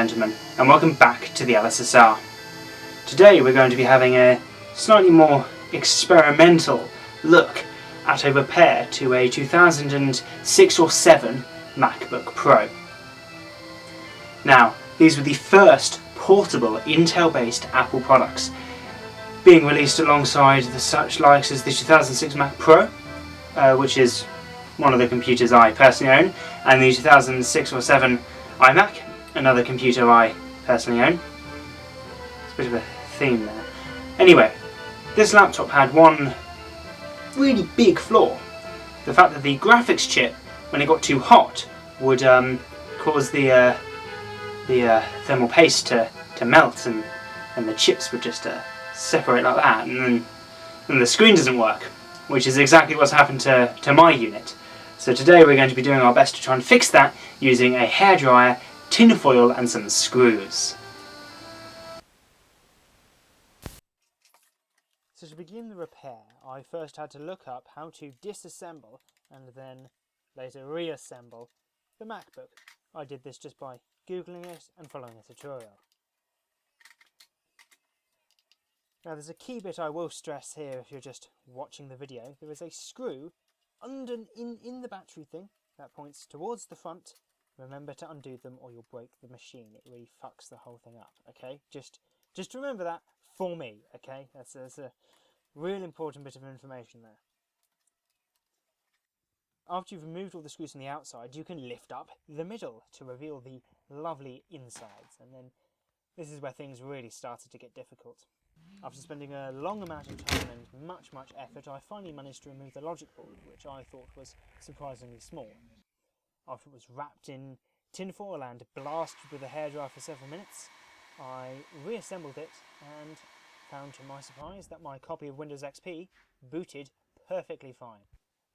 gentlemen, and welcome back to the LSSR. Today we're going to be having a slightly more experimental look at a repair to a 2006 or 7 MacBook Pro. Now, these were the first portable Intel-based Apple products, being released alongside the such likes as the 2006 Mac Pro, which is one of the computers I personally own, and the 2006 or 7 iMac, another computer I personally own. It's a bit of a theme there. Anyway, this laptop had one really big flaw. The fact that the graphics chip, when it got too hot, would cause the thermal paste to melt, and the chips would just separate like that, and then the screen doesn't work, which is exactly what's happened to my unit. So today we're going to be doing our best to try and fix that using a hairdryer, tinfoil and some screws. So to begin the repair, I first had to look up how to disassemble and then later reassemble the MacBook. I did this just by googling it and following a tutorial. Now there's a key bit I will stress here if you're just watching the video. There is a screw in the battery thing that points towards the front. Remember to undo them or you'll break the machine. It really fucks the whole thing up, okay? Just remember that for me, okay? That's a real important bit of information there. After you've removed all the screws from the outside, you can lift up the middle to reveal the lovely insides, and then this is where things really started to get difficult. After spending a long amount of time and much effort, I finally managed to remove the logic board, which I thought was surprisingly small. After it was wrapped in tinfoil and blasted with a hairdryer for several minutes, I reassembled it and found to my surprise that my copy of Windows XP booted perfectly fine.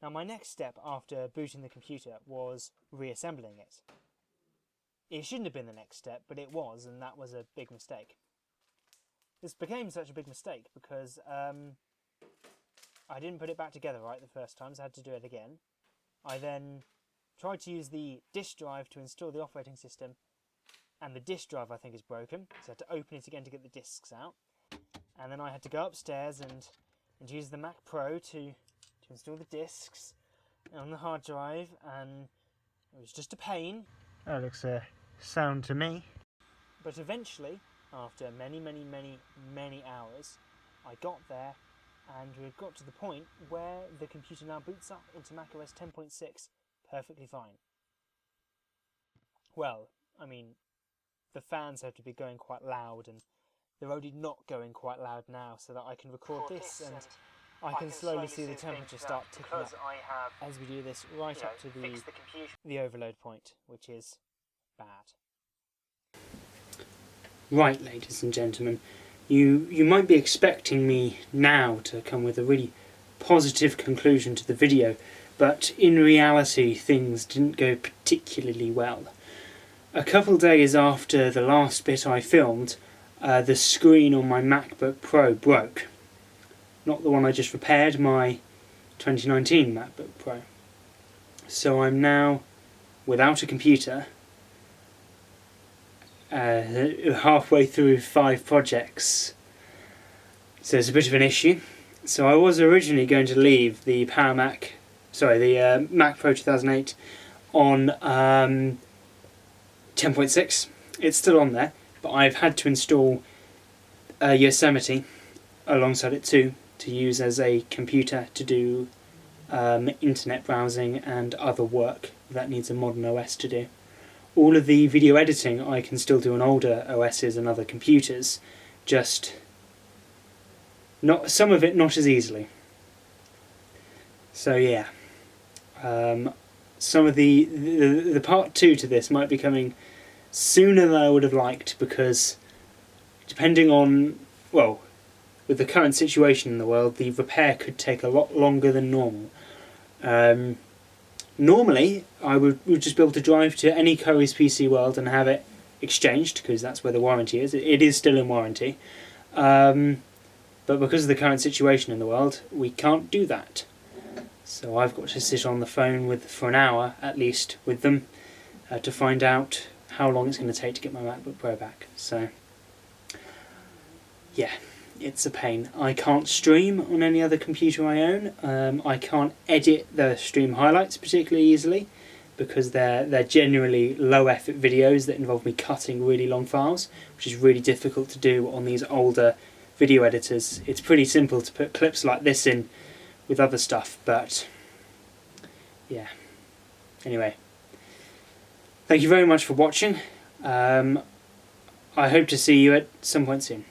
Now my next step after booting the computer was reassembling it. It shouldn't have been the next step, but it was, and that was a big mistake. This became such a big mistake because I didn't put it back together right the first time, so I had to do it again. I then tried to use the disk drive to install the operating system, and the disk drive I think is broken, so I had to open it again to get the disks out. And then I had to go upstairs and use the Mac Pro to install the disks on the hard drive, and it was just a pain. That looks sound to me. But eventually, after many hours, I got there, and we got to the point where the computer now boots up into macOS 10.6 perfectly fine. Well, I mean, the fans have to be going quite loud, and they're only not going quite loud now, so that I can record this and I can slowly see the temperature start ticking up as we do this right up to the overload point, which is bad. Right, ladies and gentlemen, you might be expecting me now to come with a really positive conclusion to the video, but in reality things didn't go particularly well. A couple days after the last bit I filmed, the screen on my MacBook Pro broke. Not the one I just repaired, my 2019 MacBook Pro. So I'm now without a computer, halfway through 5 projects. So it's a bit of an issue. So I was originally going to leave the Mac Pro 2008 on 10.6. It's still on there, but I've had to install Yosemite alongside it too, to use as a computer to do internet browsing and other work that needs a modern OS to do. All of the video editing I can still do on older OSs and other computers, just some of it not as easily. So yeah, some of the part 2 to this might be coming sooner than I would have liked, because depending on, well, with the current situation in the world, the repair could take a lot longer than normal. Normally, I would just be able to drive to any Curry's PC World and have it exchanged, because that's where the warranty is. It is still in warranty. But because of the current situation in the world, we can't do that. So I've got to sit on the phone for an hour, at least, with them, to find out how long it's going to take to get my MacBook Pro back. So yeah, it's a pain. I can't stream on any other computer I own. I can't edit the stream highlights particularly easily because they're generally low effort videos that involve me cutting really long files, which is really difficult to do on these older video editors. It's pretty simple to put clips like this in with other stuff, but yeah. Anyway, thank you very much for watching. I hope to see you at some point soon.